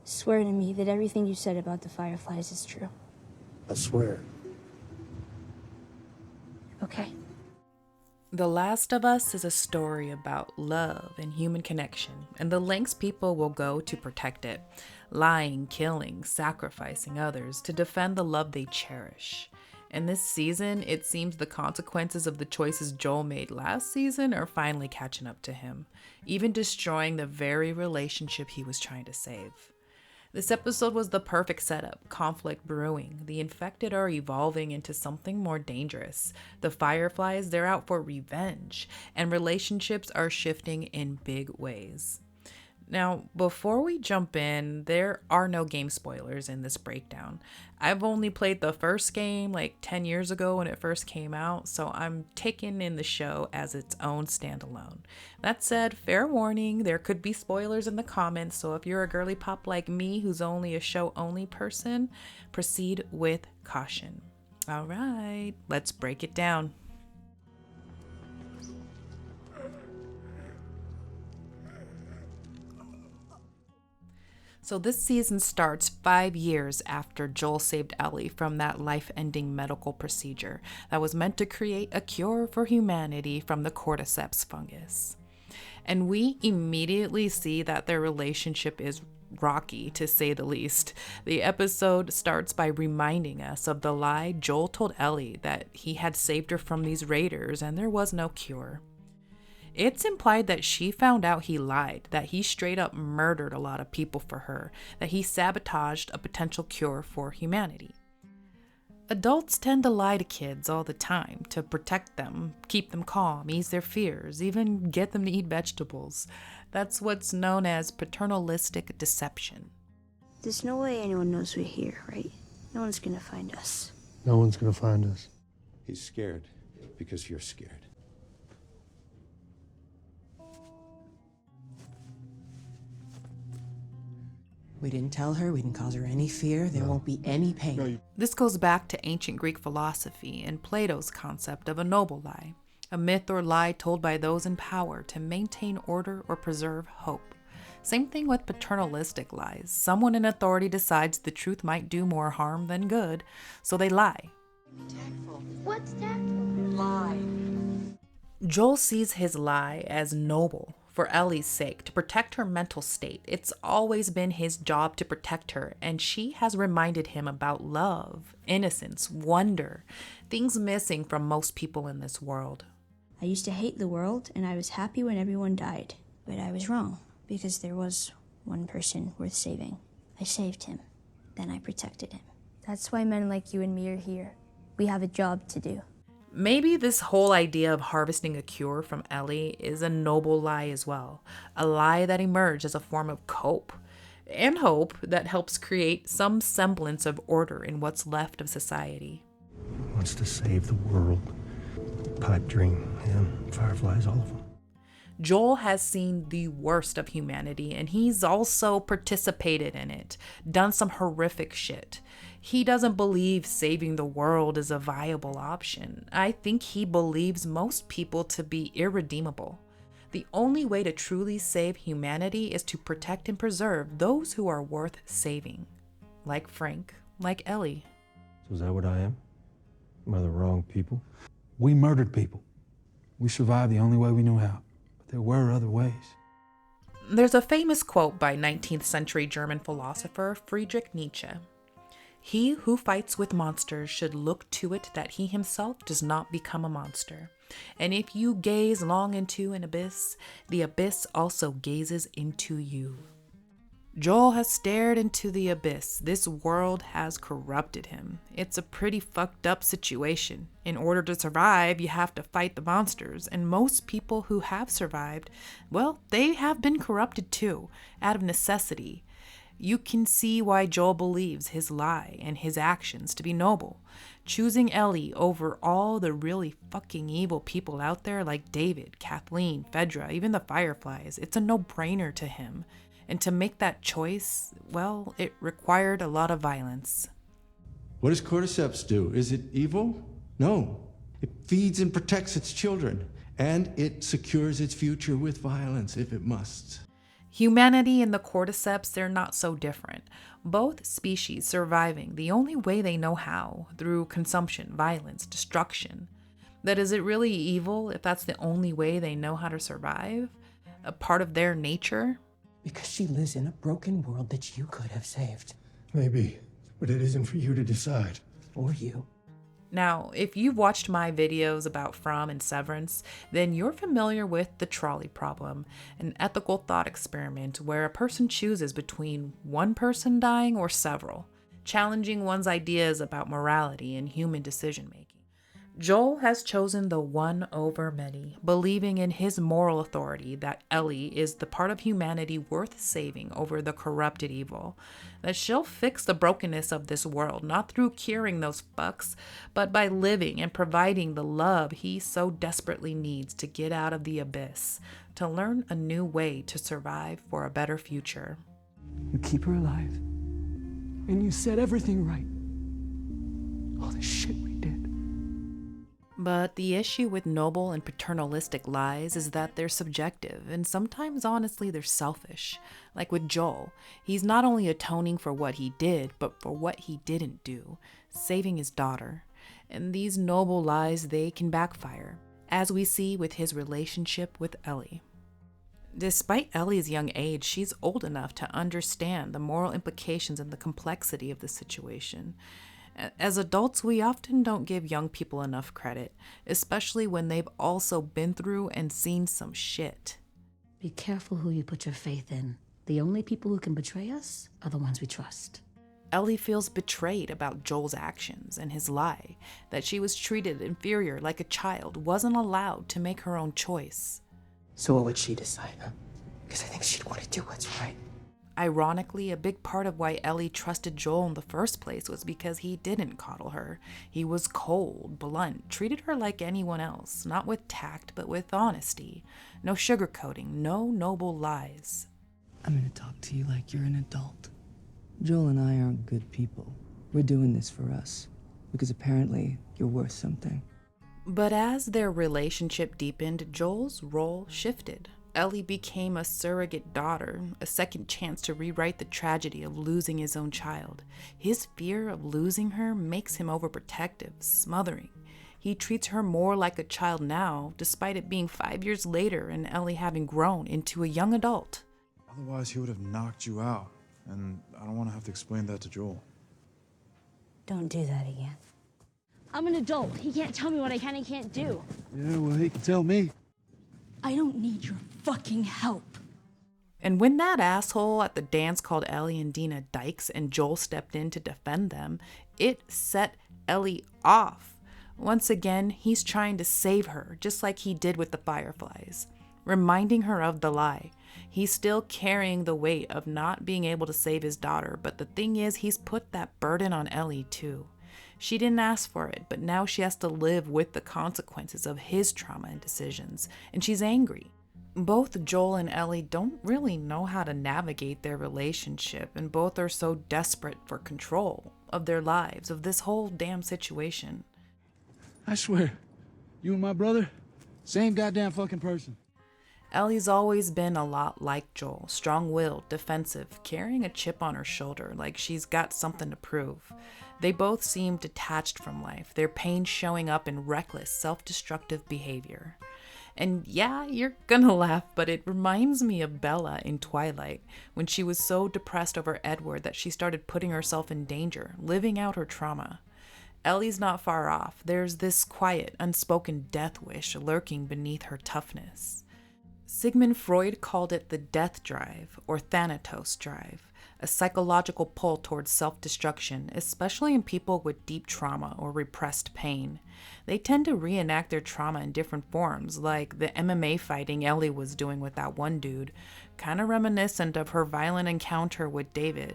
Swear to me that everything you said about the Fireflies is true. I swear. Okay. The Last of Us is a story about love and human connection, and the lengths people will go to protect it, lying, killing, sacrificing others to defend the love they cherish. And this season, it seems the consequences of the choices Joel made last season are finally catching up to him, even destroying the very relationship he was trying to save. This episode was the perfect setup, conflict brewing. The infected are evolving into something more dangerous. The Fireflies, they're out for revenge, and relationships are shifting in big ways. Now, before we jump in, there are no game spoilers in this breakdown. I've only played the first game like 10 years ago when it first came out, so I'm taking in the show as its own standalone. That said, fair warning, there could be spoilers in the comments, so if you're a girly pop like me who's only a show-only person, proceed with caution. All right, let's break it down. So this season starts 5 years after Joel saved Ellie from that life-ending medical procedure that was meant to create a cure for humanity from the Cordyceps fungus. And we immediately see that their relationship is rocky, to say the least. The episode starts by reminding us of the lie Joel told Ellie that he had saved her from these raiders and there was no cure. It's implied that she found out he lied, that he straight up murdered a lot of people for her, that he sabotaged a potential cure for humanity. Adults tend to lie to kids all the time to protect them, keep them calm, ease their fears, even get them to eat vegetables. That's what's known as paternalistic deception. There's no way anyone knows we're here, right? No one's gonna find us. No one's gonna find us. He's scared because you're scared. We didn't tell her, we didn't cause her any fear, there won't be any pain. This goes back to ancient Greek philosophy and Plato's concept of a noble lie, a myth or lie told by those in power to maintain order or preserve hope. Same thing with paternalistic lies. Someone in authority decides the truth might do more harm than good, so they lie. Tactful. What's that? Lie. Joel sees his lie as noble. For Ellie's sake, to protect her mental state. It's always been his job to protect her, and she has reminded him about love, innocence, wonder, things missing from most people in this world. I used to hate the world, and I was happy when everyone died. But I was wrong, because there was one person worth saving. I saved him. Then I protected him. That's why men like you and me are here. We have a job to do. Maybe this whole idea of harvesting a cure from Ellie is a noble lie as well. A lie that emerged as a form of cope and hope that helps create some semblance of order in what's left of society. He wants to save the world. Pipe dream, him, Fireflies, all of them. Joel has seen the worst of humanity, and he's also participated in it, done some horrific shit. He doesn't believe saving the world is a viable option. I think he believes most people to be irredeemable. The only way to truly save humanity is to protect and preserve those who are worth saving. Like Frank, like Ellie. So is that what I am? Am I the wrong people? We murdered people. We survived the only way we knew how. But there were other ways. There's a famous quote by 19th century German philosopher Friedrich Nietzsche. He who fights with monsters should look to it that he himself does not become a monster. And if you gaze long into an abyss, the abyss also gazes into you. Joel has stared into the abyss. This world has corrupted him. It's a pretty fucked up situation. In order to survive, you have to fight the monsters. And most people who have survived, well, they have been corrupted too, out of necessity. You can see why Joel believes his lie and his actions to be noble. Choosing Ellie over all the really fucking evil people out there like David, Kathleen, Fedra, even the Fireflies, it's a no-brainer to him. And to make that choice, well, it required a lot of violence. What does Cordyceps do? Is it evil? No. It feeds and protects its children, and it secures its future with violence if it must. Humanity and the cordyceps, they're not so different. Both species surviving the only way they know how, through consumption, violence, destruction. That is it really evil if that's the only way they know how to survive? A part of their nature? Because she lives in a broken world that you could have saved. Maybe, but it isn't for you to decide. Or you. Now, if you've watched my videos about From and Severance, then you're familiar with the trolley problem, an ethical thought experiment where a person chooses between one person dying or several, challenging one's ideas about morality and human decision-making. Joel has chosen the one over many, believing in his moral authority that Ellie is the part of humanity worth saving over the corrupted evil, that she'll fix the brokenness of this world, not through curing those fucks, but by living and providing the love he so desperately needs to get out of the abyss, to learn a new way to survive for a better future. You keep her alive, and you set everything right. All the shit we did. But the issue with noble and paternalistic lies is that they're subjective, and sometimes, honestly, they're selfish. Like with Joel, he's not only atoning for what he did, but for what he didn't do, saving his daughter. And these noble lies, they can backfire, as we see with his relationship with Ellie. Despite Ellie's young age, she's old enough to understand the moral implications and the complexity of the situation. As adults, we often don't give young people enough credit, especially when they've also been through and seen some shit. Be careful who you put your faith in. The only people who can betray us are the ones we trust. Ellie feels betrayed about Joel's actions and his lie, that she was treated inferior like a child, wasn't allowed to make her own choice. So what would she decide, huh? Because I think she'd want to do what's right. Ironically, a big part of why Ellie trusted Joel in the first place was because he didn't coddle her. He was cold, blunt, treated her like anyone else, not with tact, but with honesty. No sugarcoating, no noble lies. I'm gonna talk to you like you're an adult. Joel and I aren't good people. We're doing this for us, because apparently you're worth something. But as their relationship deepened, Joel's role shifted. Ellie became a surrogate daughter, a second chance to rewrite the tragedy of losing his own child. His fear of losing her makes him overprotective, smothering. He treats her more like a child now, despite it being 5 years later and Ellie having grown into a young adult. Otherwise, he would have knocked you out, and I don't want to have to explain that to Joel. Don't do that again. I'm an adult. He can't tell me what I can and can't do. Yeah, well, he can tell me. I don't need your fucking help. And when that asshole at the dance called Ellie and Dina dykes and Joel stepped in to defend them, it set Ellie off. Once again, he's trying to save her, just like he did with the Fireflies, reminding her of the lie. He's still carrying the weight of not being able to save his daughter, but the thing is, he's put that burden on Ellie too. She didn't ask for it, but now she has to live with the consequences of his trauma and decisions, and she's angry. Both Joel and Ellie don't really know how to navigate their relationship, and both are so desperate for control of their lives, of this whole damn situation. I swear, you and my brother, same goddamn fucking person. Ellie's always been a lot like Joel, strong-willed, defensive, carrying a chip on her shoulder like she's got something to prove. They both seem detached from life, their pain showing up in reckless, self-destructive behavior. And yeah, you're gonna laugh, but it reminds me of Bella in Twilight, when she was so depressed over Edward that she started putting herself in danger, living out her trauma. Ellie's not far off. There's this quiet, unspoken death wish lurking beneath her toughness. Sigmund Freud called it the death drive, or Thanatos drive, a psychological pull towards self-destruction, especially in people with deep trauma or repressed pain. They tend to reenact their trauma in different forms, like the MMA fighting Ellie was doing with that one dude, kind of reminiscent of her violent encounter with David,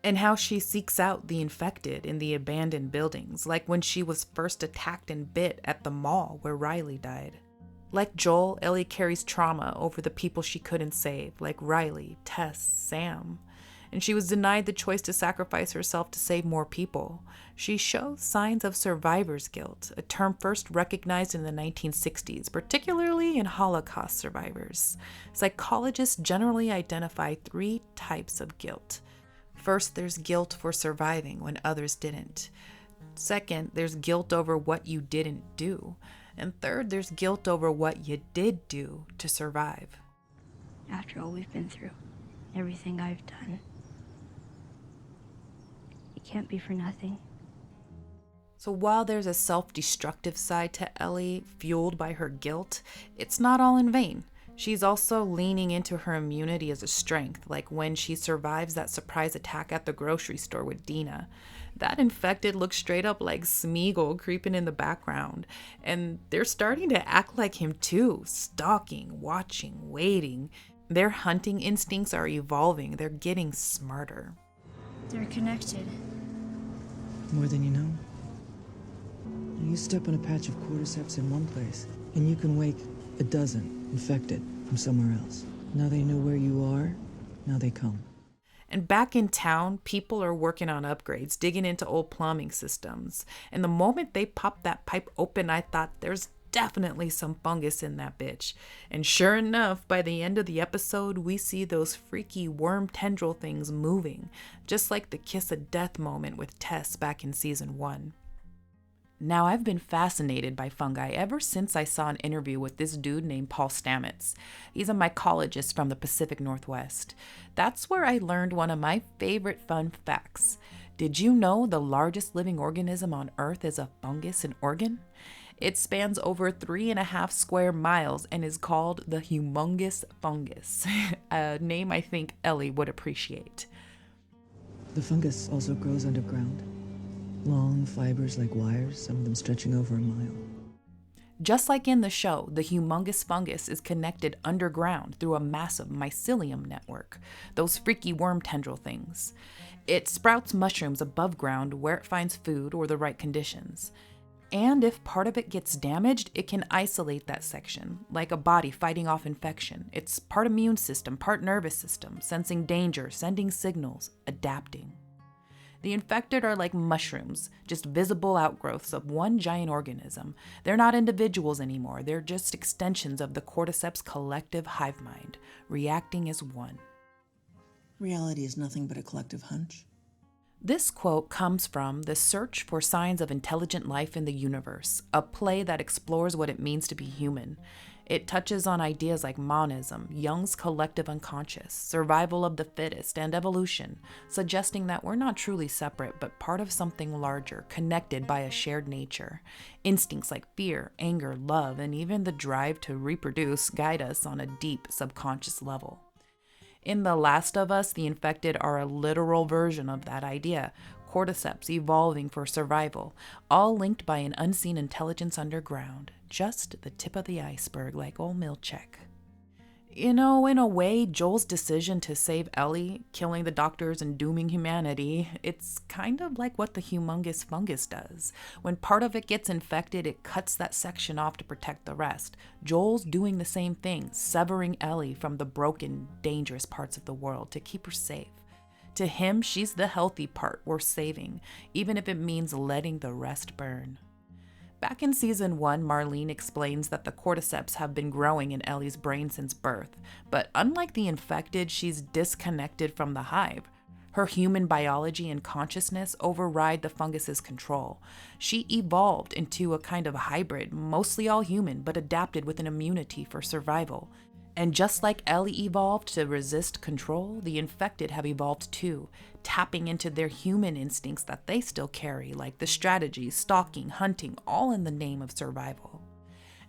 and how she seeks out the infected in the abandoned buildings, like when she was first attacked and bit at the mall where Riley died. Like Joel, Ellie carries trauma over the people she couldn't save, like Riley, Tess, Sam. and she was denied the choice to sacrifice herself to save more people. She shows signs of survivor's guilt, a term first recognized in the 1960s, particularly in Holocaust survivors. Psychologists generally identify 3 types of guilt. First, there's guilt for surviving when others didn't. Second, there's guilt over what you didn't do. And third, there's guilt over what you did do to survive. After all we've been through, everything I've done, it can't be for nothing. So while there's a self-destructive side to Ellie, fueled by her guilt, it's not all in vain. She's also leaning into her immunity as a strength, like when she survives that surprise attack at the grocery store with Dina. That infected looks straight up like Smeagol creeping in the background, and they're starting to act like him too, stalking, watching, waiting. Their hunting instincts are evolving, they're getting smarter. They're connected. More than you know. You step on a patch of cordyceps in one place, and you can wake a dozen infected from somewhere else. Now they know where you are, now they come. And back in town, people are working on upgrades, digging into old plumbing systems. And the moment they popped that pipe open, I thought there's definitely some fungus in that bitch. And sure enough, by the end of the episode, we see those freaky worm tendril things moving, just like the kiss of death moment with Tess back in season 1. Now, I've been fascinated by fungi ever since I saw an interview with this dude named Paul Stamets. He's a mycologist from the Pacific Northwest. That's where I learned one of my favorite fun facts. Did you know the largest living organism on Earth is a fungus in organ? It spans over 3.5 square miles and is called the humongous fungus, a name I think Ellie would appreciate. The fungus also grows underground. Long fibers like wires, some of them stretching over a mile. Just like in the show, the humongous fungus is connected underground through a massive mycelium network, those freaky worm tendril things. It sprouts mushrooms above ground where it finds food or the right conditions. And if part of it gets damaged, it can isolate that section, like a body fighting off infection. It's part immune system, part nervous system, sensing danger, sending signals, adapting. The infected are like mushrooms, just visible outgrowths of one giant organism. They're not individuals anymore, they're just extensions of the cordyceps' collective hive mind, reacting as one. Reality is nothing but a collective hunch. This quote comes from The Search for Signs of Intelligent Life in the Universe, a play that explores what it means to be human. It touches on ideas like monism, Jung's collective unconscious, survival of the fittest, and evolution, suggesting that we're not truly separate, but part of something larger, connected by a shared nature. Instincts like fear, anger, love, and even the drive to reproduce guide us on a deep subconscious level. In The Last of Us, the infected are a literal version of that idea, cordyceps evolving for survival, all linked by an unseen intelligence underground. Just the tip of the iceberg, like old Milchek. You know, in a way, Joel's decision to save Ellie, killing the doctors and dooming humanity, it's kind of like what the humongous fungus does. When part of it gets infected, it cuts that section off to protect the rest. Joel's doing the same thing, severing Ellie from the broken, dangerous parts of the world to keep her safe. To him, she's the healthy part worth saving, even if it means letting the rest burn. Back in season 1, Marlene explains that the cordyceps have been growing in Ellie's brain since birth, but unlike the infected, she's disconnected from the hive. Her human biology and consciousness override the fungus's control. She evolved into a kind of hybrid, mostly all human, but adapted with an immunity for survival. And just like Ellie evolved to resist control, the infected have evolved too, tapping into their human instincts that they still carry, like the strategy, stalking, hunting, all in the name of survival.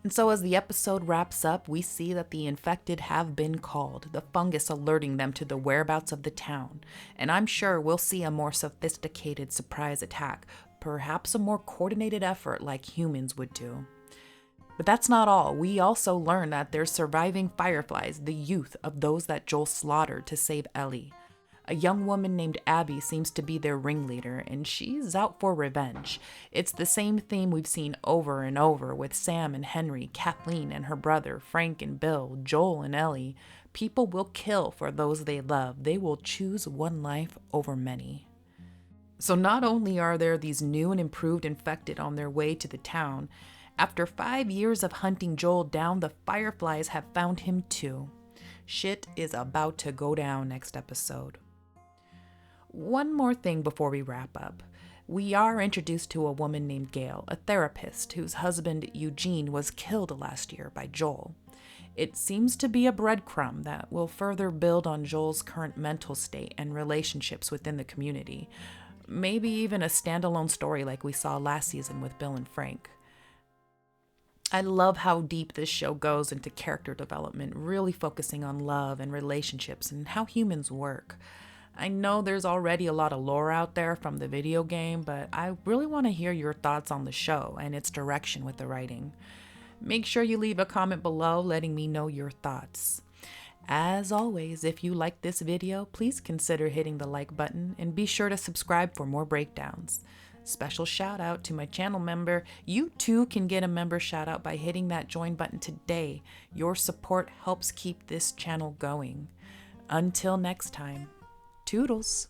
And so as the episode wraps up, we see that the infected have been called, the fungus alerting them to the whereabouts of the town. And I'm sure we'll see a more sophisticated surprise attack, perhaps a more coordinated effort like humans would do. But that's not all. We also learn that there's surviving fireflies, the youth of those that Joel slaughtered to save Ellie. A young woman named Abby seems to be their ringleader, and she's out for revenge. It's the same theme we've seen over and over with Sam and Henry, Kathleen and her brother, Frank and Bill, Joel and Ellie. People will kill for those they love. They will choose one life over many. So not only are there these new and improved infected on their way to the town, after 5 years of hunting Joel down, the Fireflies have found him too. Shit is about to go down next episode. One more thing before we wrap up. We are introduced to a woman named Gail, a therapist whose husband Eugene was killed last year by Joel. It seems to be a breadcrumb that will further build on Joel's current mental state and relationships within the community. Maybe even a standalone story like we saw last season with Bill and Frank. I love how deep this show goes into character development, really focusing on love and relationships and how humans work. I know there's already a lot of lore out there from the video game, but I really want to hear your thoughts on the show and its direction with the writing. Make sure you leave a comment below letting me know your thoughts. As always, if you like this video, please consider hitting the like button and be sure to subscribe for more breakdowns. Special shout out to my channel member. You too can get a member shout out by hitting that join button today. Your support helps keep this channel going. Until next time, toodles.